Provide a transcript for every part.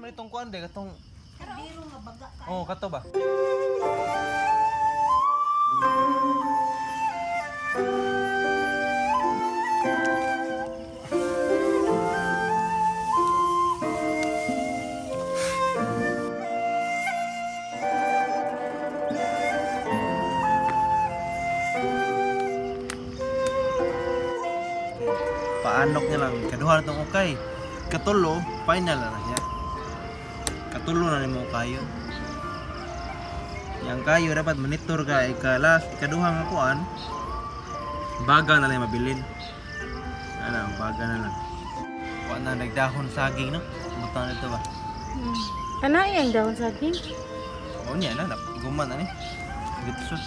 man itong kuan de katong Biro nga baga ka. oh kato ba? Paanok niya lang kaduha na itong ukay. Katulo, final na siya. Katulo na ni mo kayo. Yang kayo dapat monitor ka ikalas ikaduha nga kuan. Baga na lang mabilin. Ano, baga na lang. Kuan na nagdahon saging no. Butang nito ba? Ano yung dahon saging? Oh niya na, guman na ni. Bitsos.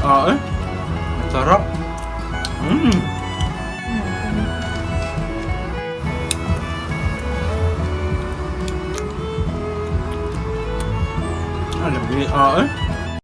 Eh. Sarap. Lebih eh.